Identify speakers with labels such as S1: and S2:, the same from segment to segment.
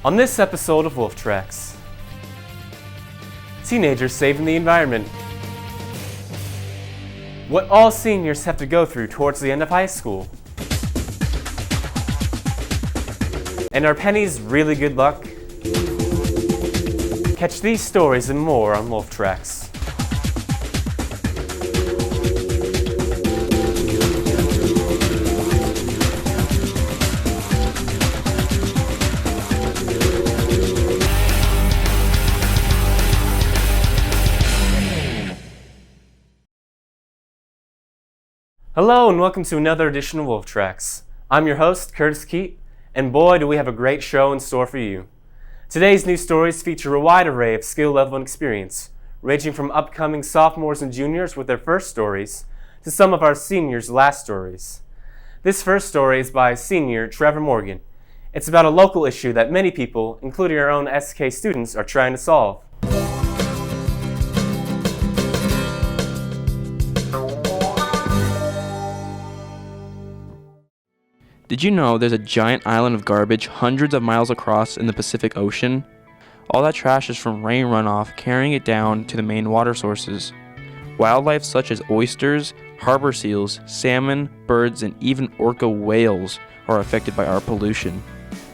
S1: On this episode of Wolf Tracks, teenagers saving the environment. What all seniors have to go through towards the end of high school. And are pennies really good luck? Catch these stories and more on Wolf Tracks. Hello and welcome to another edition of Wolf Tracks. I'm your host, Curtis Keat, and boy do we have a great show in store for you. Today's news stories feature a wide array of skill level and experience, ranging from upcoming sophomores and juniors with their first stories, to some of our seniors' last stories. This first story is by senior Trevor Morgan. It's about a local issue that many people, including our own SK students, are trying to solve.
S2: Did you know there's a giant island of garbage hundreds of miles across in the Pacific Ocean? All that trash is from rain runoff carrying it down to the main water sources. Wildlife such as oysters, harbor seals, salmon, birds, and even orca whales are affected by our pollution.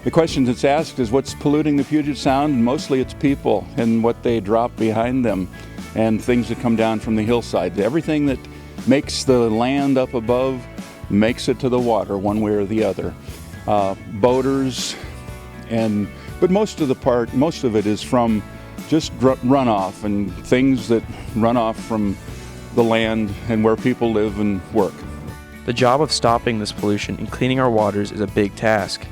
S3: The question that's asked is what's polluting the Puget Sound? And mostly it's people and what they drop behind them and things that come down from the hillside. Everything that makes the land up above makes it to the water one way or the other. Boaters, but most of it is from just runoff and things that run off from the land and where people live and work.
S2: The job of stopping this pollution and cleaning our waters is a big task.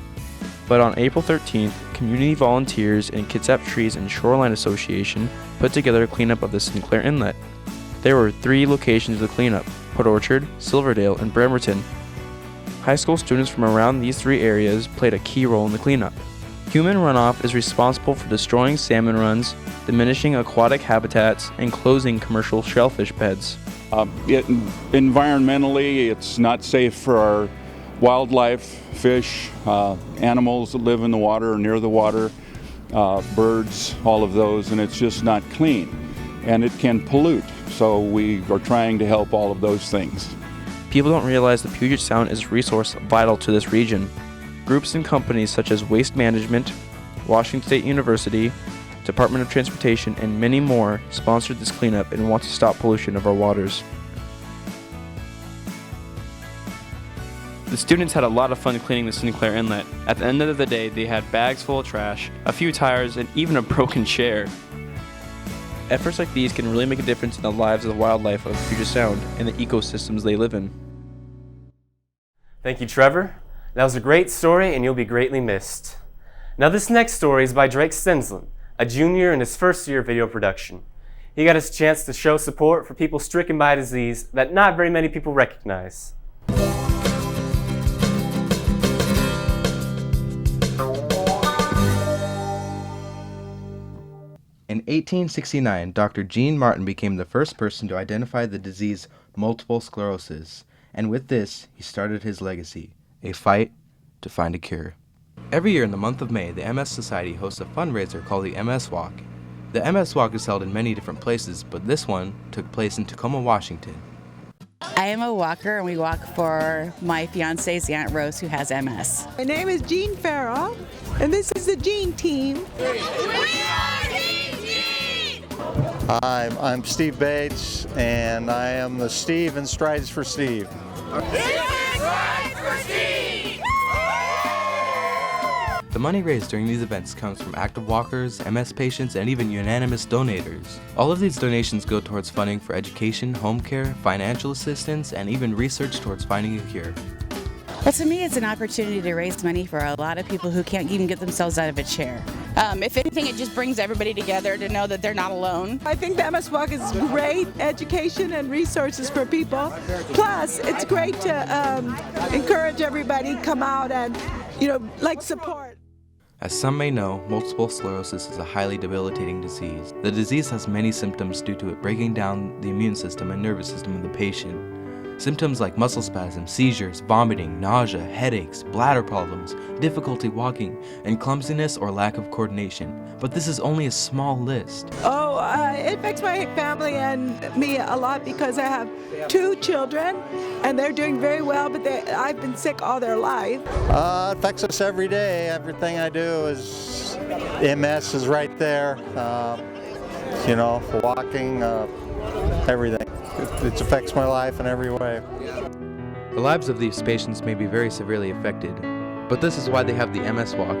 S2: But on April 13th, community volunteers and Kitsap Trees and Shoreline Association put together a cleanup of the Sinclair Inlet. There were 3 locations of the cleanup: Port Orchard, Silverdale, and Bremerton. High school students from around these 3 areas played a key role in the cleanup. Human runoff is responsible for destroying salmon runs, diminishing aquatic habitats, and closing commercial shellfish beds.
S3: Environmentally, it's not safe for our wildlife, fish, animals that live in the water or near the water, birds, all of those, and it's just not clean. And it can pollute, so we are trying to help all of those things.
S2: People don't realize the Puget Sound is a resource vital to this region. Groups and companies such as Waste Management, Washington State University, Department of Transportation, and many more sponsored this cleanup and want to stop pollution of our waters. The students had a lot of fun cleaning the Sinclair Inlet. At the end of the day, they had bags full of trash, a few tires, and even a broken chair. Efforts like these can really make a difference in the lives of the wildlife of Puget Sound and the ecosystems they live in.
S1: Thank you, Trevor. That was a great story and you'll be greatly missed. Now this next story is by Drake Stensland, a junior in his first year of video production. He got his chance to show support for people stricken by a disease that not very many people recognize.
S4: In 1869, Dr. Gene Martin became the first person to identify the disease multiple sclerosis, and with this, he started his legacy, a fight to find a cure. Every year in the month of May, the MS Society hosts a fundraiser called the MS Walk. The MS Walk is held in many different places, but this one took place in Tacoma, Washington.
S5: I am a walker, and we walk for my fiance's Aunt Rose, who has MS.
S6: My name is Jean Farrell, and this is the Jean team.
S7: Hi, I'm Steve Bates, and I am the Steve in Strides for Steve.
S4: The money raised during these events comes from active walkers, MS patients, and even unanimous donators. All of these donations go towards funding for education, home care, financial assistance, and even research towards finding a cure.
S5: Well, to me, it's an opportunity to raise money for a lot of people who can't even get themselves out of a chair.
S8: If anything, it just brings everybody together to know that they're not alone.
S6: I think the MS Walk is great education and resources for people. Plus, it's great to encourage everybody come out and, support.
S4: As some may know, multiple sclerosis is a highly debilitating disease. The disease has many symptoms due to it breaking down the immune system and nervous system of the patient. Symptoms like muscle spasms, seizures, vomiting, nausea, headaches, bladder problems, difficulty walking, and clumsiness or lack of coordination. But this is only a small list.
S6: Oh, it affects my family and me a lot because I have 2 children and they're doing very well, but I've been sick all their life.
S7: It affects us every day. Everything I do is MS is right there. Walking, everything. It affects my life in every way.
S4: The lives of these patients may be very severely affected, but this is why they have the MS Walk.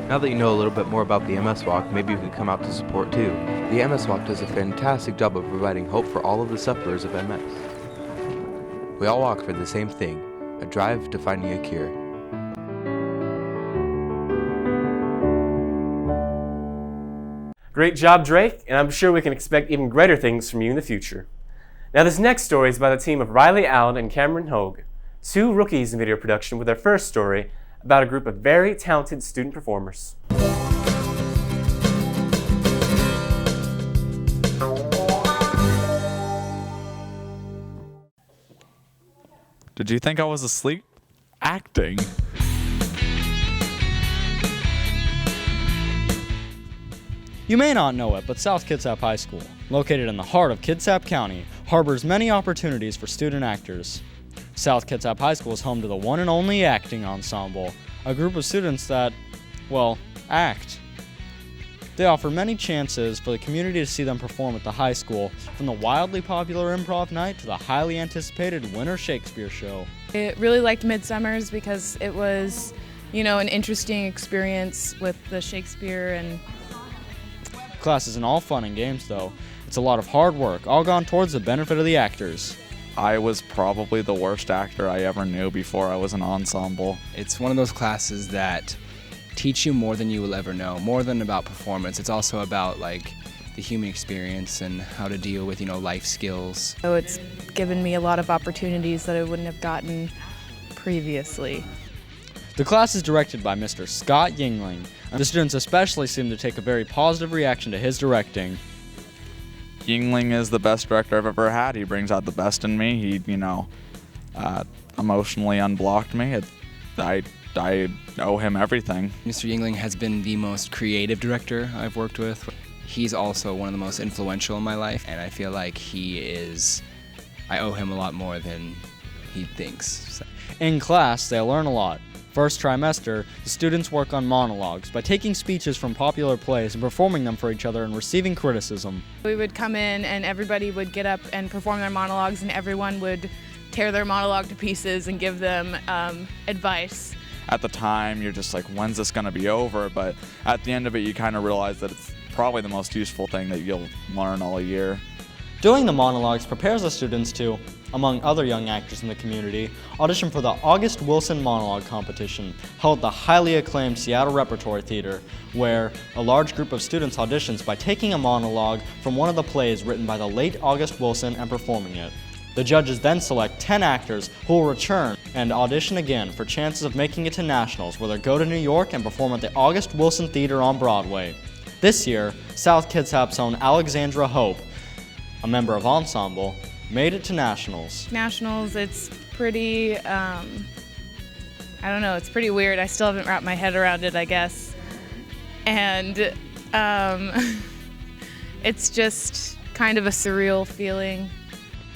S4: Now that you know a little bit more about the MS Walk, maybe you can come out to support too. The MS Walk does a fantastic job of providing hope for all of the sufferers of MS. We all walk for the same thing, a drive to finding a cure.
S1: Great job, Drake, and I'm sure we can expect even greater things from you in the future. Now this next story is by the team of Riley Allen and Cameron Hogue, 2 rookies in video production, with their first story about a group of very talented student performers.
S9: Did you think I was asleep? Acting.
S10: You may not know it, but South Kitsap High School, located in the heart of Kitsap County, harbors many opportunities for student actors. South Kitsap High School is home to the one and only Acting Ensemble, a group of students that, well, act. They offer many chances for the community to see them perform at the high school, from the wildly popular improv night to the highly anticipated Winter Shakespeare show.
S8: I really liked Midsummer's because it was, an interesting experience with the Shakespeare and
S10: Class isn't all fun and games though. It's a lot of hard work, all gone towards the benefit of the actors.
S9: I was probably the worst actor I ever knew before I was in ensemble.
S11: It's one of those classes that teach you more than you will ever know, more than about performance. It's also about the human experience and how to deal with, life skills.
S8: so it's given me a lot of opportunities that I wouldn't have gotten previously.
S10: The class is directed by Mr. Scott Yingling, and the students especially seem to take a very positive reaction to his directing.
S9: Yingling is the best director I've ever had. He brings out the best in me. He, emotionally unblocked me. I owe him everything.
S11: Mr. Yingling has been the most creative director I've worked with. He's also one of the most influential in my life, and I feel like I owe him a lot more than he thinks.
S10: In class, they learn a lot. First trimester, the students work on monologues by taking speeches from popular plays and performing them for each other and receiving criticism.
S8: We would come in and everybody would get up and perform their monologues, and everyone would tear their monologue to pieces and give them advice.
S9: At the time, you're just like, when's this going to be over? But at the end of it, you kind of realize that it's probably the most useful thing that you'll learn all year.
S10: Doing the monologues prepares the students to, among other young actors in the community, audition for the August Wilson Monologue Competition, held at the highly acclaimed Seattle Repertory Theater, where a large group of students auditions by taking a monologue from one of the plays written by the late August Wilson and performing it. The judges then select 10 actors who will return and audition again for chances of making it to nationals, where they go to New York and perform at the August Wilson Theater on Broadway. This year, South Kitsap's own Alexandra Hope, a member of Ensemble, made it to nationals.
S8: Nationals, it's pretty, it's pretty weird. I still haven't wrapped my head around it, I guess. And it's just kind of a surreal feeling.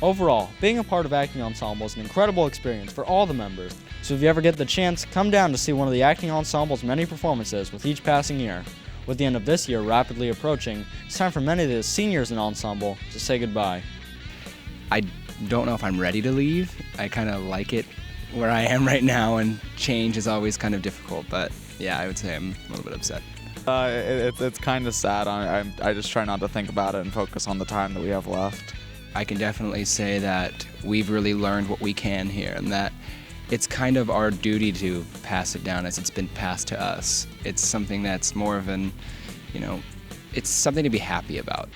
S10: Overall, being a part of Acting Ensemble is an incredible experience for all the members. So if you ever get the chance, come down to see one of the Acting Ensemble's many performances with each passing year. With the end of this year rapidly approaching, it's time for many of the seniors in Ensemble to say goodbye.
S11: I don't know if I'm ready to leave. I kind of like it where I am right now, and change is always kind of difficult, but yeah, I would say I'm a little bit upset.
S9: It's kind of sad. I just try not to think about it and focus on the time that we have left.
S11: I can definitely say that we've really learned what we can here, and that it's kind of our duty to pass it down as it's been passed to us. It's something that's more of an, it's something to be happy about.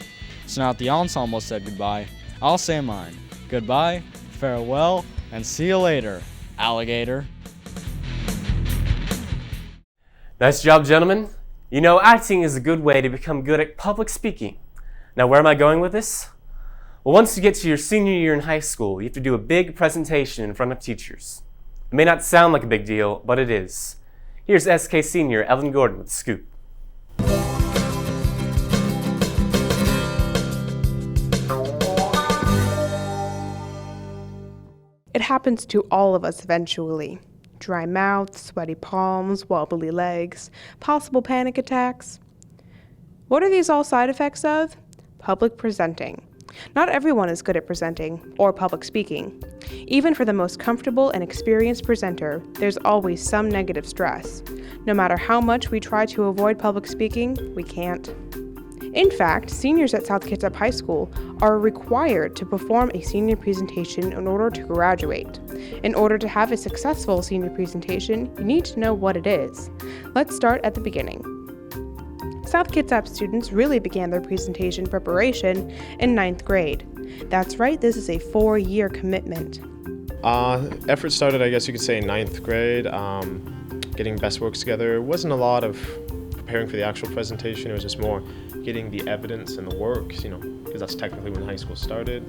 S10: So now that the ensemble said goodbye, I'll say mine. Goodbye, farewell, and see you later, alligator.
S1: Nice job, gentlemen. You know, acting is a good way to become good at public speaking. Now, where am I going with this? Well, once you get to your senior year in high school, you have to do a big presentation in front of teachers. It may not sound like a big deal, but it is. Here's SK senior Ellen Gordon with the scoop.
S12: It happens to all of us eventually. Dry mouth, sweaty palms, wobbly legs, possible panic attacks. What are these all side effects of? Public presenting. Not everyone is good at presenting or public speaking. Even for the most comfortable and experienced presenter, there's always some negative stress. No matter how much we try to avoid public speaking, we can't. In fact, seniors at South Kitsap High School are required to perform a senior presentation in order to graduate. In order to have a successful senior presentation, you need to know what it is. Let's start at the beginning. South Kitsap students really began their presentation preparation in 9th grade. That's right, this is a 4-year commitment.
S13: Effort started, I guess you could say, in 9th grade, getting best works together. It wasn't a lot of preparing for the actual presentation, it was just more getting the evidence and the works, because that's technically when high school started.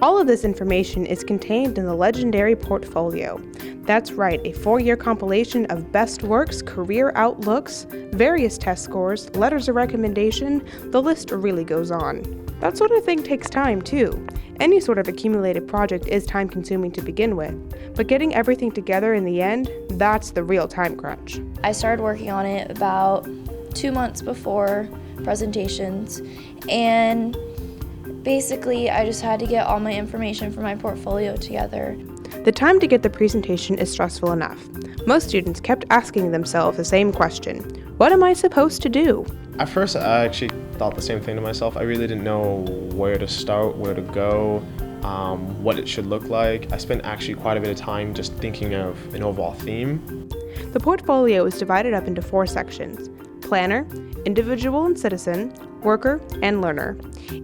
S12: All of this information is contained in the legendary portfolio. That's right, a 4-year compilation of best works, career outlooks, various test scores, letters of recommendation, the list really goes on. That sort of thing takes time too. Any sort of accumulated project is time consuming to begin with, but getting everything together in the end, that's the real time crunch.
S14: I started working on it about 2 months before presentations, and basically I just had to get all my information for my portfolio together.
S12: The time to get the presentation is stressful enough. Most students kept asking themselves the same question: what am I supposed to do?
S13: At first, I actually thought the same thing to myself. I really didn't know where to start, where to go, what it should look like. I spent actually quite a bit of time just thinking of an overall theme.
S12: The portfolio is divided up into 4 sections: planner, individual and citizen, worker, and learner.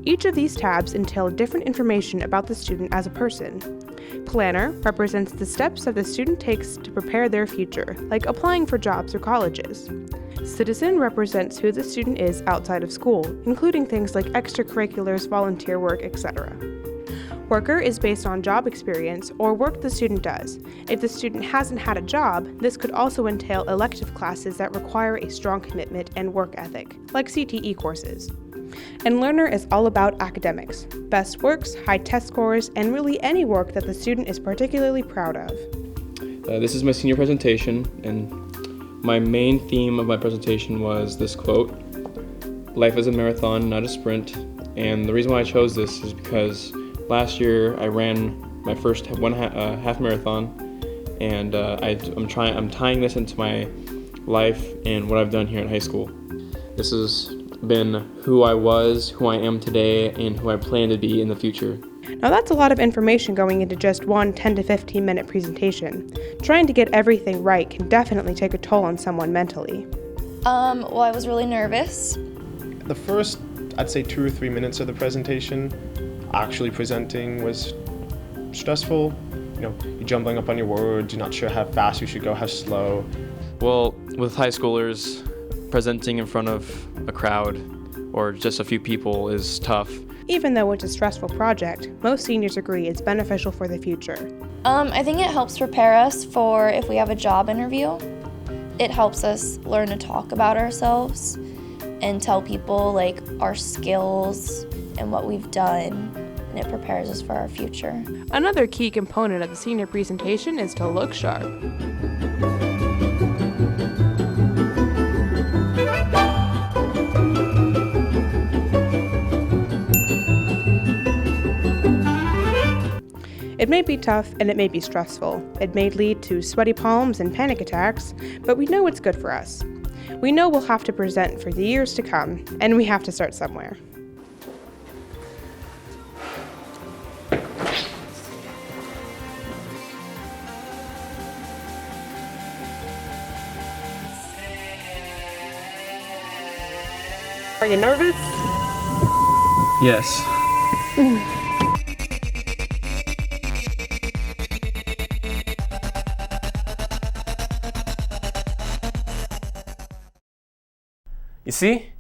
S12: Each of these tabs entail different information about the student as a person. Planner represents the steps that the student takes to prepare their future, like applying for jobs or colleges. Citizen represents who the student is outside of school, including things like extracurriculars, volunteer work, etc. Worker is based on job experience or work the student does. If the student hasn't had a job, this could also entail elective classes that require a strong commitment and work ethic, like CTE courses. And learner is all about academics, best works, high test scores, and really any work that the student is particularly proud of.
S2: This is my senior presentation, and my main theme of my presentation was this quote: "Life is a marathon, not a sprint." And the reason why I chose this is because last year I ran my first half marathon, and I'm tying this into my life and what I've done here at high school. This has been who I was, who I am today, and who I plan to be in the future.
S12: Now that's a lot of information going into just one 10 to 15 minute presentation. Trying to get everything right can definitely take a toll on someone mentally.
S14: Well, I was really nervous.
S13: The first, I'd say 2 or 3 minutes of the presentation, actually presenting was stressful. You're jumbling up on your words, you're not sure how fast you should go, how slow.
S2: Well, with high schoolers, presenting in front of a crowd or just a few people is tough.
S12: Even though it's a stressful project, most seniors agree it's beneficial for the future.
S14: I think it helps prepare us for if we have a job interview. It helps us learn to talk about ourselves and tell people like our skills and what we've done, and it prepares us for our future.
S12: Another key component of the senior presentation is to look sharp. It may be tough and it may be stressful. It may lead to sweaty palms and panic attacks, but we know it's good for us. We know we'll have to present for the years to come, and we have to start somewhere. Are you nervous?
S2: Yes.
S1: see,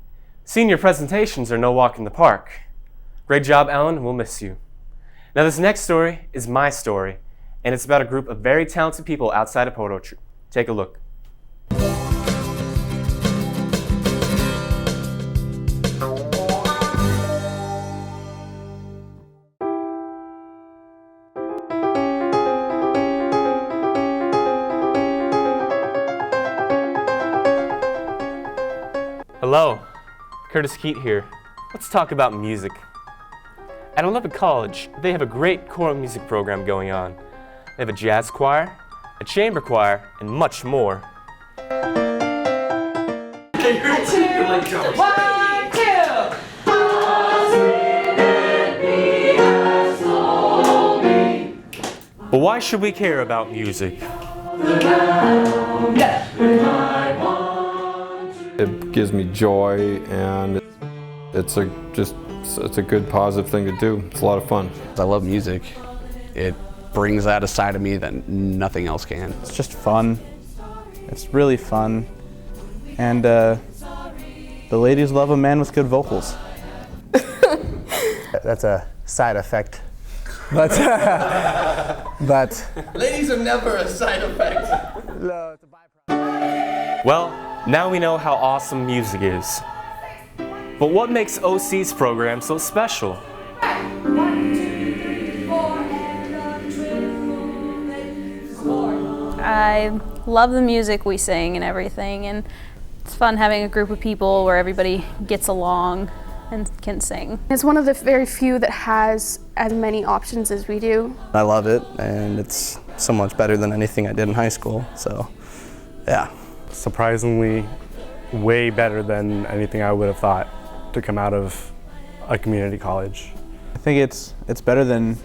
S1: senior presentations are no walk in the park. Great job, Ellen. We'll miss you. Now, this next story is my story, and it's about a group of very talented people outside of Poto. Take a look. Hello, Curtis Keat here. Let's talk about music. At Olympic College, they have a great choral music program going on. They have a jazz choir, a chamber choir, and much more. But why should we care about music?
S15: It gives me joy, and it's a good positive thing to do. It's a lot of fun.
S16: I love music. It brings out a side of me that nothing else can.
S17: It's just fun. It's really fun. And the ladies love a man with good vocals.
S16: That's a side effect.
S17: But
S18: ladies are never a side effect.
S16: No, it's a byproduct.
S1: Well, now we know how awesome music is. But what makes OC's program so special?
S19: I love the music we sing and everything, and it's fun having a group of people where everybody gets along and can sing.
S20: It's one of the very few that has as many options as we do.
S16: I love it, and it's so much better than anything I did in high school, so yeah.
S21: Surprisingly way better than anything I would have thought to come out of a community college.
S17: I think it's better than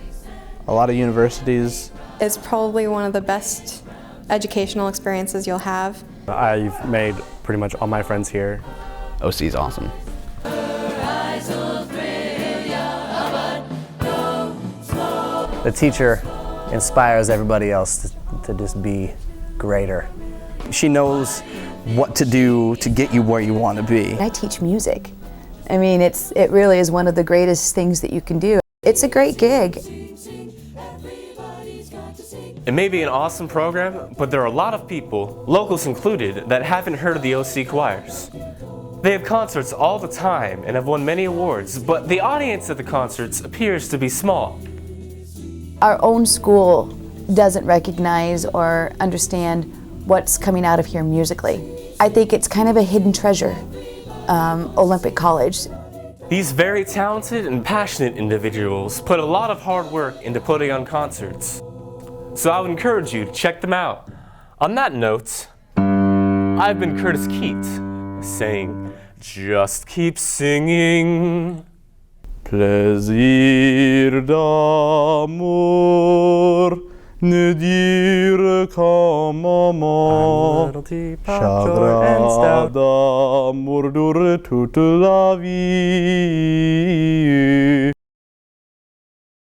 S17: a lot of universities.
S22: It's probably one of the best educational experiences you'll have.
S21: I've made pretty much all my friends here.
S16: OC is awesome.
S23: The teacher inspires everybody else to just be greater.
S16: She knows what to do to get you where you want to be.
S24: I teach music. I mean, it really is one of the greatest things that you can do. It's a great gig.
S1: It may be an awesome program, but there are a lot of people, locals included, that haven't heard of the OC choirs. They have concerts all the time and have won many awards, but the audience at the concerts appears to be small.
S24: Our own school doesn't recognize or understand what's coming out of here musically. I think it's kind of a hidden treasure, Olympic College.
S1: These very talented and passionate individuals put a lot of hard work into putting on concerts. So I would encourage you to check them out. On that note, I've been Curtis Keat, saying, just keep singing.
S2: Plaisir d'amour ne dure qu'un moment. Chagrin d'amour dure toute la vie.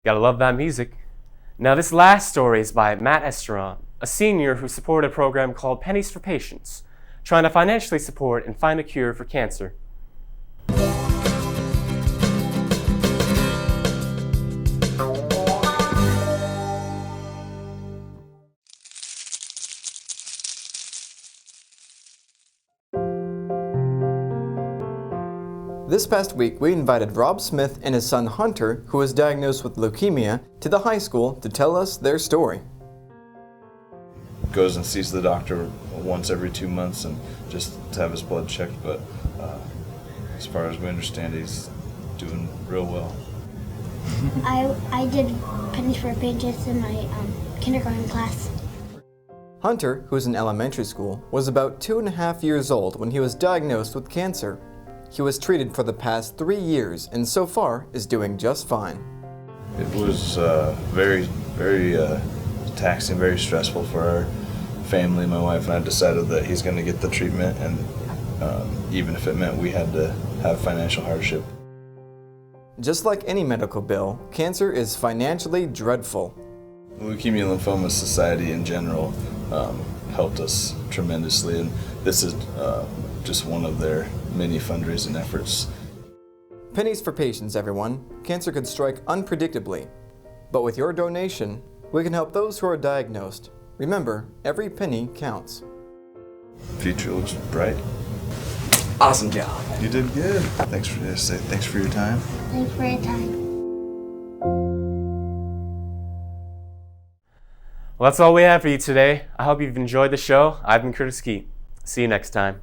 S1: Gotta love that music. Now this last story is by Matt Esteron, a senior who supported a program called Pennies for Patients, trying to financially support and find a cure for cancer.
S25: This past week, we invited Rob Smith and his son Hunter, who was diagnosed with leukemia, to the high school to tell us their story.
S26: Goes and sees the doctor once every 2 months and just to have his blood checked, but as far as we understand, he's doing real well.
S27: I did pennies for patients in my kindergarten class.
S25: Hunter, who's in elementary school, was about 2.5 years old when he was diagnosed with cancer. He was treated for the past 3 years and so far is doing just fine.
S26: It was very taxing, very stressful for our family. My wife and I decided that he's going to get the treatment, and even if it meant we had to have financial hardship.
S25: Just like any medical bill, cancer is financially dreadful.
S26: The Leukemia Lymphoma Society in general helped us tremendously, and this is just one of their many fundraising efforts.
S25: Pennies for patience, everyone. Cancer can strike unpredictably. But with your donation, we can help those who are diagnosed. Remember, every penny counts.
S26: Future looks bright.
S25: Awesome job.
S26: You did good. Thanks for your time.
S27: Thanks for your time.
S1: Well, that's all we have for you today. I hope you've enjoyed the show. I've been Curtis Keat. See you next time.